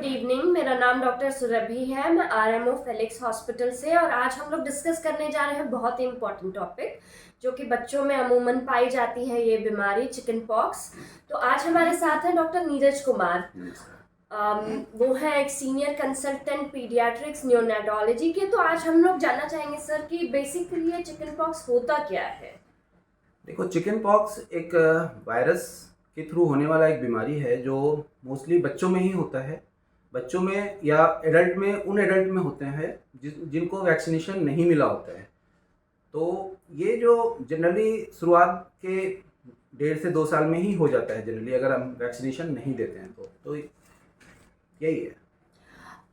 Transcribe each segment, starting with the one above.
Good evening. मेरा नाम doctor Surabhi है। मैं आरएमओ फेलिक्स हॉस्पिटल से और आज हम लोग डिस्कस करने जा रहे हैं बहुत ही इम्पोर्टेंट टॉपिक जो कि बच्चों में अमूमन पाई जाती है, ये बीमारी चिकन पॉक्स। तो आज हमारे साथ हैं डॉक्टर नीरज कुमार। वो है एक सीनियर कंसल्टेंट पीडियाट्रिक्स न्योनेटोलॉजी के। तो आज हम लोग जानना चाहेंगे सर कि बेसिकली ये चिकन पॉक्स होता क्या है। देखो, चिकन पॉक्स एक वायरस के थ्रू होने वाला एक बीमारी है जो मोस्टली बच्चों में ही होता है। बच्चों में या एडल्ट में, उन एडल्ट में होते हैं जिनको वैक्सीनेशन नहीं मिला होता है। तो ये जो जनरली शुरुआत के 1.5 से 2 साल में ही हो जाता है जनरली, अगर हम वैक्सीनेशन नहीं देते हैं तो यही है।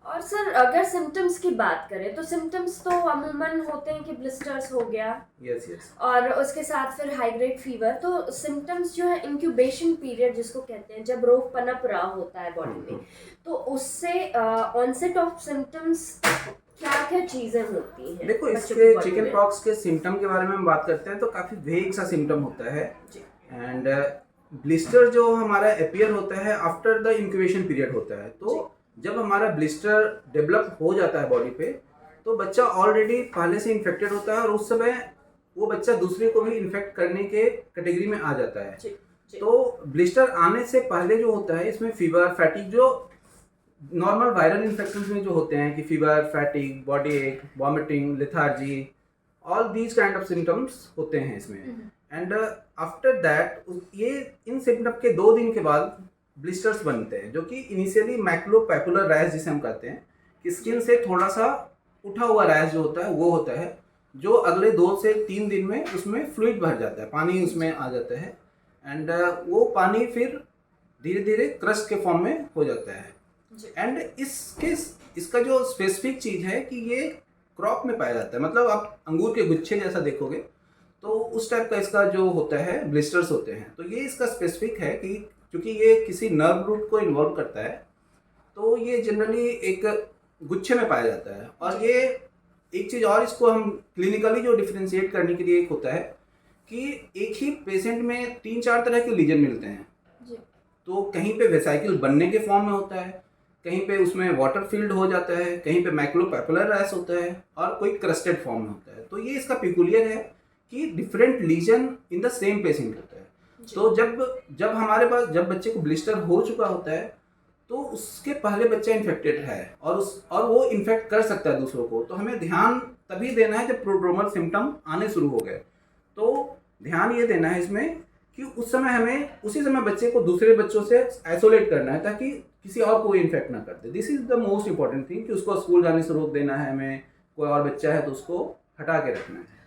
और सर अगर सिम्टम्स की बात करें तो सिम्टम्स तो अमूमन होते हैं कि ब्लिस्टर्स हो गया, यस। और उसके साथ फिर हाई ग्रेड फीवर। तो सिम्टम्स जो है इंक्यूबेशन पीरियड जिसको कहते हैं, जब रोग पनप रहा होता है बॉडी में, तो उससे ऑनसेट ऑफ सिम्टम्स क्या क्या चीजें होती हैं। देखो, इसके चिकन पॉक्स के सिम्टम के बारे में हम बात करते हैं तो काफ़ी वेग सा सिम्टम होता है। एंड ब्लिस्टर जो हमारा अपीयर होता है आफ्टर द इंक्यूबेशन पीरियड होता है। तो जब हमारा ब्लिस्टर डेवलप हो जाता है बॉडी पे, तो बच्चा ऑलरेडी पहले से इन्फेक्टेड होता है और उस समय वो बच्चा दूसरे को भी इन्फेक्ट करने के कैटेगरी में आ जाता है। तो ब्लिस्टर आने से पहले जो होता है, इसमें फीवर, फैटिक, जो नॉर्मल वायरल इन्फेक्शन में जो होते हैं कि फीवर, फैटिक, बॉडी एक, vomiting, lethargy, all these kind of symptoms होते हैं इसमें। एंड आफ्टर दैट ये इन सिम्टम के 2 दिन के बाद ब्लिस्टर्स बनते हैं, जो कि इनिशियली मैक्युलोपैपुलर रैश जिसे हम कहते हैं, कि स्किन से थोड़ा सा उठा हुआ रैश जो होता है वो होता है, जो अगले 2 से 3 दिन में उसमें फ्लूइड भर जाता है, पानी उसमें आ जाता है। एंड वो पानी फिर धीरे धीरे क्रस्ट के फॉर्म में हो जाता है। एंड इसका जो स्पेसिफिक चीज़ है कि ये क्रॉप में पाया जाता है, मतलब आप अंगूर के गुच्छे जैसा देखोगे तो उस टाइप का इसका जो होता है ब्लिस्टर्स होते हैं। तो ये इसका स्पेसिफिक है कि क्योंकि ये किसी नर्व रूट को इन्वॉल्व करता है, तो ये जनरली एक गुच्छे में पाया जाता है। और ये एक चीज़ और, इसको हम क्लिनिकली जो डिफ्रेंशिएट करने के लिए एक होता है कि एक ही पेशेंट में 3-4 तरह के लीजन मिलते हैं। तो कहीं पे वेसाइकल बनने के फॉर्म में होता है, कहीं पे उसमें वाटर फील्ड हो जाता है, कहीं पे मैक्युलोपैपुलर रैश होता है, और कोई क्रस्टेड फॉर्म में होता है। तो ये इसका पिकुलियर है कि different lesion in the same patient होता है। तो जब हमारे पास, जब बच्चे को ब्लिस्टर हो चुका होता है, तो उसके पहले बच्चा इन्फेक्टेड है और वो इन्फेक्ट कर सकता है दूसरों को, तो हमें ध्यान तभी देना है जब प्रोड्रोमल सिम्टम आने शुरू हो गए। तो ध्यान ये देना है इसमें कि उस समय हमें उसी समय बच्चे को दूसरे बच्चों से आइसोलेट करना है, ताकि किसी और को इन्फेक्ट ना कर दे। This is the most important thing, कि उसको स्कूल जाने से रोक देना है हमें। कोई और बच्चा है तो उसको हटा के रखना है।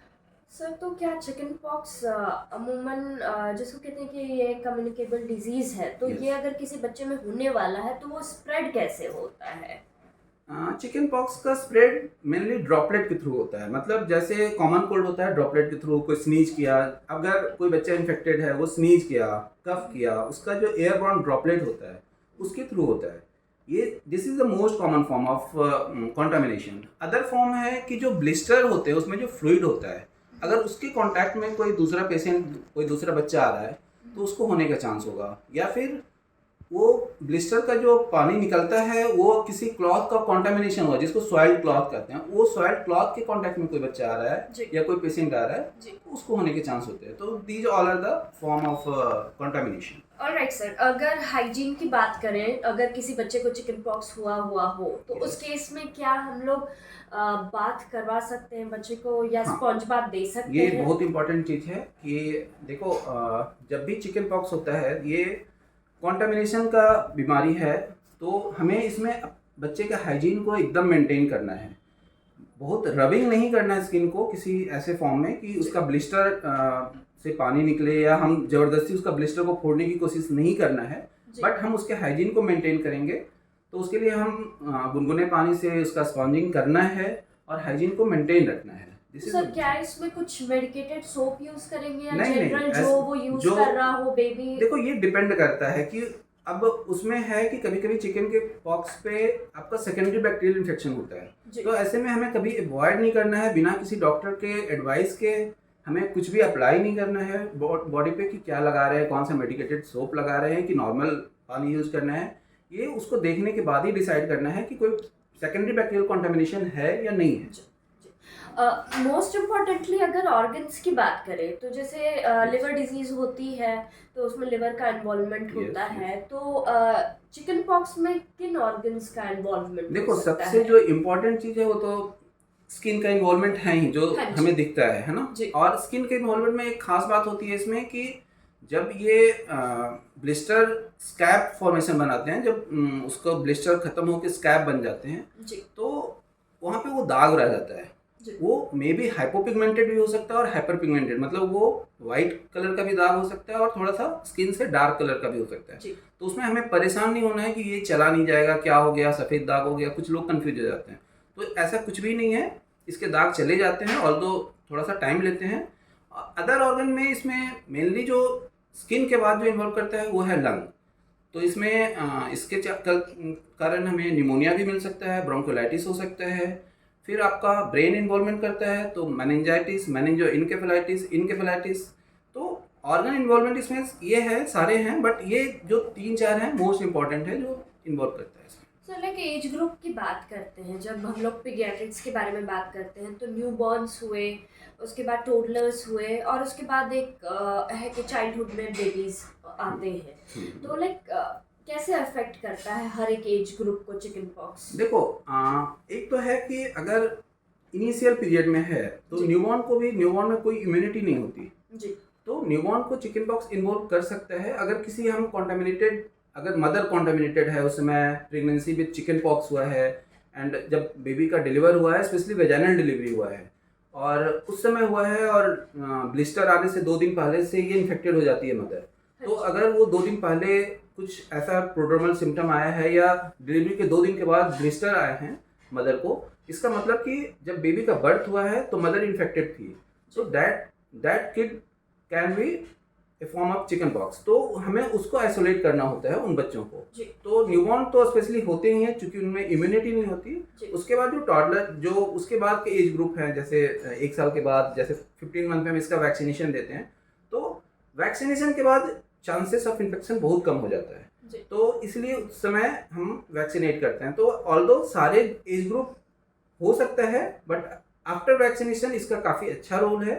सर तो क्या चिकन पॉक्स अमूमन जिसको कहते हैं कि ये कम्युनिकेबल डिजीज है, तो ये अगर किसी बच्चे में होने वाला है तो वो स्प्रेड कैसे होता है। चिकन पॉक्स का स्प्रेड मेनली ड्रॉपलेट के थ्रू होता है। मतलब जैसे कॉमन कोल्ड होता है, ड्रॉपलेट के थ्रू कोई स्नीज किया, अगर कोई बच्चा इन्फेक्टेड है वो स्नीज किया, कफ किया, उसका जो एयरबॉर्न ड्रॉपलेट होता है उसके थ्रू होता है। ये this is the most common form of contamination. Other form है कि जो ब्लिस्टर होते हैं उसमें जो फ्लूइड होता है, अगर उसके कांटेक्ट में कोई दूसरा पेशेंट, कोई दूसरा बच्चा आ रहा है तो उसको होने का चांस होगा। या फिर वो ब्लिस्टर का जो पानी निकलता है वो किसी क्लॉथ का कॉन्टामिनेशन हुआ, जिसको सॉइल्ड क्लॉथ कहते हैं, वो सॉइल्ड क्लॉथ के कांटेक्ट में कोई बच्चा आ रहा है या कोई पेशेंट आ रहा है तो उसको होने के चांस होते हैं। तो these all are the form of contamination. Alright sir, अगर हाइजीन की बात करें, अगर किसी बच्चे को चिकन पॉक्स हुआ हो तो उस केस में क्या हम लोग बात करवा सकते हैं बच्चे को, या स्पॉन्ज बात दे सकते हैं। ये बहुत इंपॉर्टेंट चीज़ है कि देखो, जब भी चिकन पॉक्स होता है, ये कॉन्टामिनेशन का बीमारी है, तो हमें इसमें बच्चे का हाइजीन को एकदम मेंटेन करना है। बहुत रबिंग नहीं करना है स्किन को किसी ऐसे फॉर्म में कि उसका ब्लिस्टर से पानी निकले, या हम ज़बरदस्ती उसका ब्लिस्टर को फोड़ने की कोशिश नहीं करना है। बट हम उसके हाइजीन को मेंटेन करेंगे, तो उसके लिए हम गुनगुने पानी से उसका स्पॉन्जिंग करना है और हाइजीन को मेंटेन रखना है। सर क्या इसमें कुछ मेडिकेटेड सोप यूज करेंगे या नहीं, जनरल जो वो यूज कर रहा हो बेबी। देखो, ये डिपेंड करता है कि अब उसमें है कि कभी कभी चिकन के पॉक्स पे आपका सेकेंडरी बैक्टीरियल इन्फेक्शन होता है, तो ऐसे में हमें कभी अवॉइड नहीं करना है, बिना किसी डॉक्टर के एडवाइस के हमें कुछ भी अप्लाई नहीं करना है बॉडी पे कि क्या लगा रहे हैं, कौन सा मेडिकेटेड सोप लगा रहे हैं कि नॉर्मल पानी यूज़ करना है, ये उसको देखने के बाद ही डिसाइड करना है कि कोई सेकेंडरी बैक्टीरियल कॉन्टेमिनेशन है या नहीं है। मोस्ट इम्पॉर्टेंटली अगर ऑर्गन्स की बात करें तो जैसे लिवर डिजीज होती है तो उसमें लिवर का इन्वॉल्वमेंट होता है, तो चिकन पॉक्स में किन ऑर्गन्स का इन्वॉल्वमेंट देखो हो सकता सबसे है? जो इम्पोर्टेंट चीज़ है वो तो स्किन का इन्वॉल्वमेंट है ही, जो हाँ जी। हमें दिखता है ना। जी। और स्किन के इन्वॉल्वमेंट में एक खास बात होती है इसमें कि जब ये ब्लिस्टर स्कैब फॉर्मेशन बनाते हैं, जब उसका ब्लिस्टर खत्म होकर स्कैब बन जाते हैं, जी। तो वहाँ पे वो दाग रह जाता है। जी। वो मे बी हाइपोपिगमेंटेड भी हो सकता है और हाइपर पिगमेंटेड, मतलब वो वाइट कलर का भी दाग हो सकता है और थोड़ा सा स्किन से डार्क कलर का भी हो सकता है। जी। तो उसमें हमें परेशान नहीं होना है कि ये चला नहीं जाएगा, क्या हो गया, सफ़ेद दाग हो गया, कुछ लोग कंफ्यूज हो जाते हैं। तो ऐसा कुछ भी नहीं है, इसके दाग चले जाते हैं और थोड़ा सा टाइम लेते हैं। अदर ऑर्गन में इसमें मेनली जो स्किन के बाद जो इन्वॉल्व करता है वो है लंग। तो इसमें इसके कारण हमें निमोनिया भी मिल सकता है, ब्रोंकोलाइटिस हो सकता है। फिर आपका ब्रेन इन्वॉल्वमेंट करता है तो मेनिंजाइटिस, मेनिंजो इनकेफेलाइटिस। तो ऑर्गन इन्वॉल्वमेंट इसमें ये है, सारे हैं, बट ये जो 3-4 हैं मोस्ट इम्पॉर्टेंट है जो इन्वॉल्व करता है इसमें। सो लाइक एज ग्रुप की बात करते हैं, जब हम लोग पीडियाट्रिक्स के बारे में बात करते हैं तो न्यूबॉर्न्स हुए, उसके बाद टोडलर्स हुए और उसके बाद एक है कि चाइल्डहुड में बेबीज आते हैं। तो लाइक कैसे अफेक्ट करता है हर एक एज ग्रुप को चिकन पॉक्स? देखो एक तो है कि अगर इनिशियल पीरियड में है तो न्यूबॉर्न में कोई इम्यूनिटी नहीं होती जी। तो न्यूबॉर्न को चिकन पॉक्स इन्वॉल्व कर सकता है। अगर किसी हम कॉन्टामिनेटेड, अगर मदर कॉन्टामिनेटेड है, उस समय प्रेगनेंसी विद चिकन पॉक्स हुआ है एंड जब बेबी का डिलीवर हुआ है, स्पेशली वेजाइनल डिलीवरी हुआ है और उस समय हुआ है और ब्लिस्टर आने से 2 दिन पहले से ये इन्फेक्टेड हो जाती है मदर, तो अगर वो 2 दिन पहले कुछ ऐसा प्रोड्रोमल सिम्टम आया है या डिलीवरी के 2 दिन के बाद ब्लिस्टर आए हैं मदर को, इसका मतलब कि जब बेबी का बर्थ हुआ है तो मदर इन्फेक्टेड थी। So that kid can be A form of chicken pox. तो हमें उसको आइसोलेट करना होता है उन बच्चों को। तो न्यूबॉर्न तो स्पेशली होते ही हैं क्योंकि उनमें इम्यूनिटी नहीं होती। उसके बाद जो टॉडलर, जो उसके बाद के एज ग्रुप हैं, जैसे 1 साल के बाद, जैसे 15 मंथ में हम इसका वैक्सीनेशन देते हैं, तो वैक्सीनेशन के बाद चांसेस ऑफ इन्फेक्शन बहुत कम हो जाता है। तो इसलिए उस समय हम वैक्सीनेट करते हैं। तो ऑल्दो सारे एज ग्रुप हो सकता है, बट आफ्टर वैक्सीनेशन इसका काफ़ी अच्छा रोल है,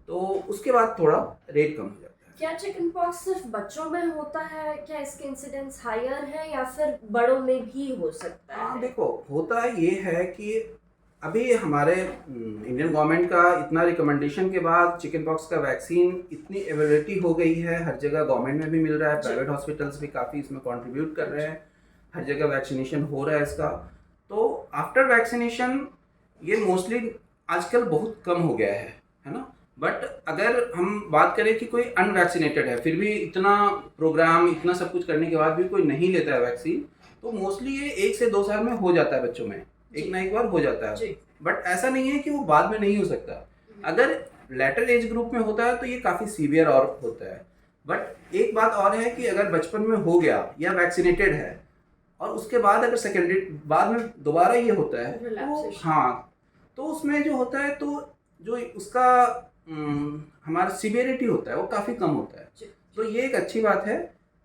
तो उसके बाद थोड़ा रेट कम हो जाता है। क्या चिकन पॉक्स सिर्फ बच्चों में होता है? क्या इसके इंसिडेंस हायर है या फिर बड़ों में भी हो सकता है? देखो होता ये है कि अभी हमारे इंडियन गवर्नमेंट का इतना रिकमेंडेशन के बाद चिकन पॉक्स का वैक्सीन इतनी अवेलेबिलिटी हो गई है, हर जगह गवर्नमेंट में भी मिल रहा है, प्राइवेट हॉस्पिटल्स भी काफ़ी इसमें कंट्रीब्यूट कर रहे हैं, हर जगह वैक्सीनेशन हो रहा है इसका। तो आफ्टर वैक्सीनेशन ये मोस्टली आजकल बहुत कम हो गया है ना। बट अगर हम बात करें कि कोई अनवैक्सीनेटेड है, फिर भी इतना प्रोग्राम, इतना सब कुछ करने के बाद भी कोई नहीं लेता है वैक्सीन, तो मोस्टली ये 1 से 2 साल में हो जाता है बच्चों में, एक ना एक बार हो जाता है। बट ऐसा नहीं है कि वो बाद में नहीं हो सकता। अगर लेटर एज ग्रुप में होता है तो ये काफ़ी सीवियर और होता है। बट एक बात और है कि अगर बचपन में हो गया या वैक्सीनेटेड है और उसके बाद अगर सेकेंडरी बाद में दोबारा ये होता है तो हाँ, तो उसमें जो होता है तो जो उसका हमारा सीवियरिटी होता है वो काफ़ी कम होता है। तो ये एक अच्छी बात है।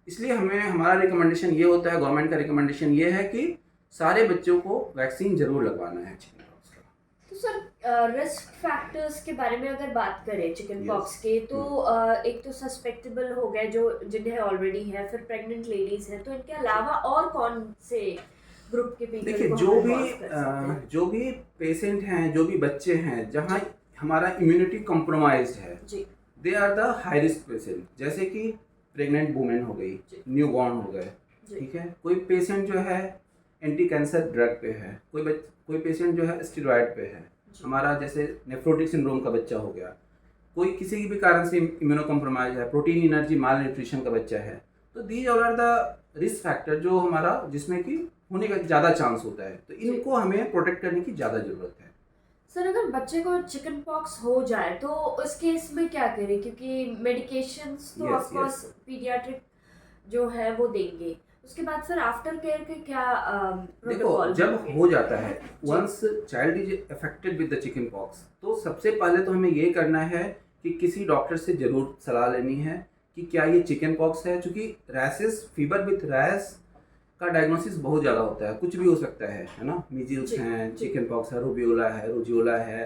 इसलिए हमारा रिकमेंडेशन ये होता है, गवर्नमेंट का रिकमेंडेशन ये है कि सारे बच्चों को वैक्सीन जरूर लगवाना है चिकन पॉक्स का। तो सर रिस्क फैक्टर्स के बारे में अगर बात करें चिकन पॉक्स के, तो एक तो सस्पेक्टेबल हो गए जो जिन्हें ऑलरेडी है, फिर प्रेग्नेंट लेडीज हैं, तो इनके अलावा और कौन से ग्रुप के पीपल? देखिए जो भी पेशेंट हैं, जो भी बच्चे हैं जहाँ हमारा इम्यूनिटी कॉम्प्रोमाइज्ड है, they are the high risk patient. जैसे कि प्रेग्नेंट वुमेन हो गई, न्यू बॉर्न हो गए, ठीक है, कोई पेशेंट जो है एंटी कैंसर ड्रग पे है, कोई पेशेंट जो है स्टेरॉयड पे है, हमारा जैसे नेफ्रोटिक सिंड्रोम का बच्चा हो गया, कोई किसी भी कारण से इम्यूनो कॉम्प्रोमाइज है, प्रोटीन एनर्जी माल न्यूट्रिशन का बच्चा है। तो these all are the risk factor जो हमारा जिसमें कि होने का ज़्यादा चांस होता है। तो इनको हमें प्रोटेक्ट करने की ज़्यादा ज़रूरत है। सर अगर बच्चे को चिकन पॉक्स हो जाए तो उस केस में क्या करें? क्योंकि मेडिकेशंस तो ऑफ कोर्स पीडियाट्रिक जो है वो देंगे, उसके बाद फिर आफ्टर केयर के क्या देखो जब हो जाता है, once child is affected with the chicken pox, तो सबसे पहले तो हमें ये करना है कि किसी डॉक्टर से ज़रूर सलाह लेनी है कि क्या ये चिकन पॉक्स है। चूँकि रैशेस, फीवर विथ रैश का डायग्नोसिस बहुत ज़्यादा होता है, कुछ भी हो सकता है ना। मीजल्स जी, हैं, जी। चिकन पॉक्स है, रूबियोला है,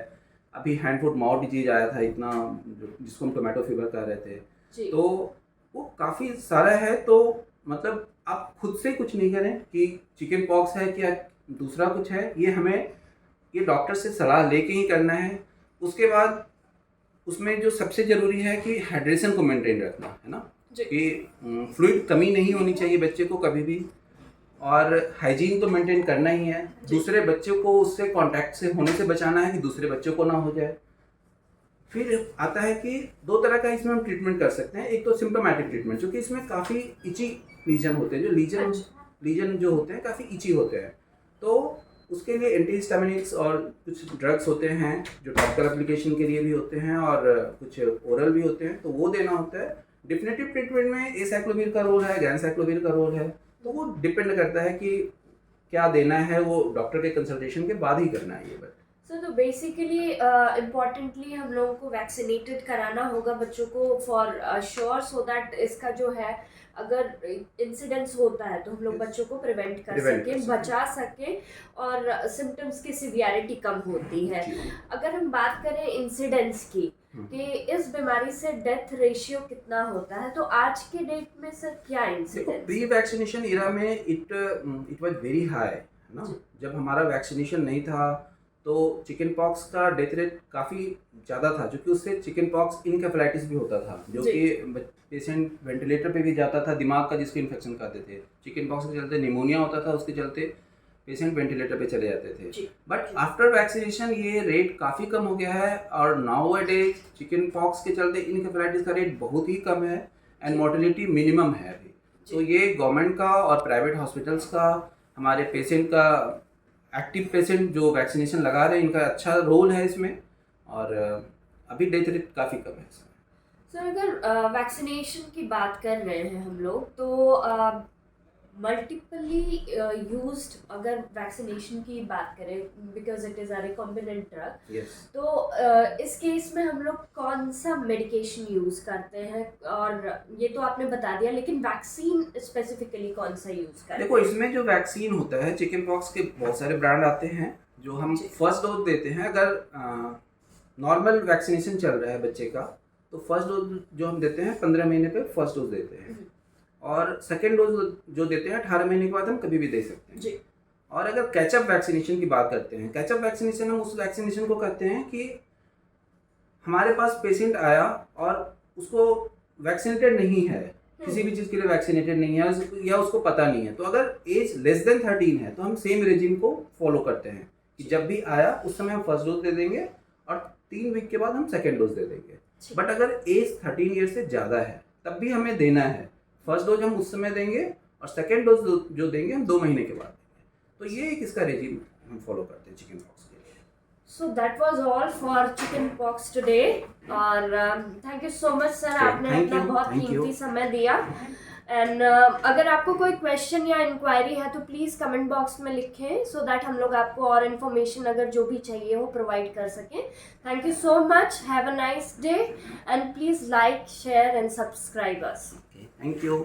अभी हैंड फुट माउथ डिजीज आया था इतना, जिसको हम टोमेटो फीवर कह रहे थे। जी। तो वो काफ़ी सारा है। तो मतलब आप खुद से कुछ नहीं करें कि चिकन पॉक्स है क्या दूसरा कुछ है, ये डॉक्टर से सलाह लेके ही करना है। उसके बाद उसमें जो सबसे ज़रूरी है कि हाइड्रेशन को मेंटेन रखना है ना, जी। कि फ्लूइड कमी नहीं होनी चाहिए बच्चे को कभी भी, और हाइजीन तो मेंटेन करना ही है। जी। दूसरे बच्चों को उससे कांटेक्ट से होने से बचाना है कि दूसरे बच्चों को ना हो जाए। फिर आता है कि दो तरह का इसमें हम ट्रीटमेंट कर सकते हैं। एक तो सिम्टोमेटिक ट्रीटमेंट, क्योंकि इसमें काफ़ी इची लीजन होते हैं, जो लीजन जो होते हैं काफ़ी इची होते हैं। तो उसके लिए एंटीहिस्टामिनिक्स और कुछ ड्रग्स होते हैं जो टॉपिकल एप्लीकेशन के लिए भी होते हैं, और कुछ ओरल भी होते हैं, तो वो देना होता है। डिफिनेटिव ट्रीटमेंट में एसाइक्लोविर का रोल है, गैनसाइक्लोविर का रोल है। तो वो डिपेंड करता है कि क्या देना है, वो डॉक्टर के कंसल्टेशन के बाद ही करना है ये बात। तो बेसिकली इम्पॉर्टेंटली हम लोगों को वैक्सीनेटेड कराना होगा बच्चों को फॉर श्योर, सो दैट इसका जो है अगर इंसिडेंस होता है तो हम लोग Yes. बच्चों को प्रिवेंट कर Prevent सकें, कर सकें। बचा सकें, और सिम्टम्स की सिवियरिटी कम होती है। जी। अगर हम बात करें इंसिडेंस की कि इस बीमारी से डेथ रेशियो कितना होता है, तो आज के डेट में सर क्या देखो, इंसिडेंस प्री वैक्सीनेशन इरा में इट वाज वेरी हाई है ना। जी। जब हमारा वैक्सीनेशन नहीं था तो चिकन पॉक्स का डेथ रेट काफ़ी ज़्यादा था, क्योंकि उससे चिकन पॉक्स इनकेफेलाइटिस भी होता था, जो जी। कि पेशेंट वेंटिलेटर पे भी जाता था, दिमाग का जिसको इन्फेक्शन कहते थे। चिकन पॉक्स के चलते निमोनिया होता था, उसके चलते पेशेंट वेंटिलेटर पे चले जाते थे। जी। बट आफ्टर वैक्सीनेशन ये रेट काफ़ी कम हो गया है, और नाउ अ डेज चिकन पॉक्स के चलते इनकेफेलाइटिस का रेट बहुत ही कम है, एंड मोर्टेलिटी मिनिमम है अभी। तो ये गवर्नमेंट का और प्राइवेट हॉस्पिटल्स का, हमारे पेशेंट का, एक्टिव पेशेंट जो वैक्सीनेशन लगा रहे हैं, इनका अच्छा रोल है इसमें, और अभी डेथ रेट काफ़ी कम है इसमें। सर अगर वैक्सीनेशन की बात कर रहे हैं हम लोग, तो मल्टीपली यूज्ड अगर वैक्सीनेशन की बात करें, because it is a recombinant drug, yes. तो इस केस में हम लोग कौन सा मेडिकेशन यूज़ करते हैं? और ये तो आपने बता दिया, लेकिन वैक्सीन स्पेसिफिकली कौन सा यूज़ करते देखो, हैं? इसमें जो वैक्सीन होता है, चिकन पॉक्स के बहुत सारे ब्रांड आते हैं जो हम जी। फर्स्ट डोज देते हैं। अगर नॉर्मल वैक्सीनेशन चल रहा है बच्चे का, तो फर्स्ट डोज जो हम देते हैं 15 महीने पे फर्स्ट डोज देते हैं, और सेकेंड डोज जो देते हैं 18 महीने के बाद हम कभी भी दे सकते हैं। जी। और अगर कैचअप वैक्सीनेशन की बात करते हैं, कैचअप वैक्सीनेशन हम उस वैक्सीनेशन को कहते हैं कि हमारे पास पेशेंट आया और उसको वैक्सीनेटेड नहीं है, किसी भी चीज़ के लिए वैक्सीनेटेड नहीं है, या उसको पता नहीं है, तो अगर एज लेस देन 13 है तो हम सेम रेजिम को फॉलो करते हैं कि जब भी आया उस समय हम फर्स्ट डोज दे देंगे, और 3 वीक के बाद हम सेकेंड डोज दे देंगे। बट अगर एज 13 ईयर से ज़्यादा है तब भी हमें देना है। फर्स्ट डोज हम उस समय देंगे, और सेकेंड डोज जो देंगे हम 2 महीने के बाद देंगे। तो ये एक इसका रेजिम हम फॉलो करते हैं चिकन पॉक्स के लिए। So that was all for chicken pox today, और thank you so much sir, आपने Thank अपना you, बहुत thank you. कीमती समय दिया। एंड अगर आपको कोई क्वेश्चन या इंक्वायरी है तो प्लीज़ कमेंट बॉक्स में लिखें, सो दैट हम लोग आपको और इन्फॉर्मेशन अगर जो भी चाहिए वो प्रोवाइड कर सकें। Thank you so much, have a nice day, and please like, share and subscribe us. Thank you.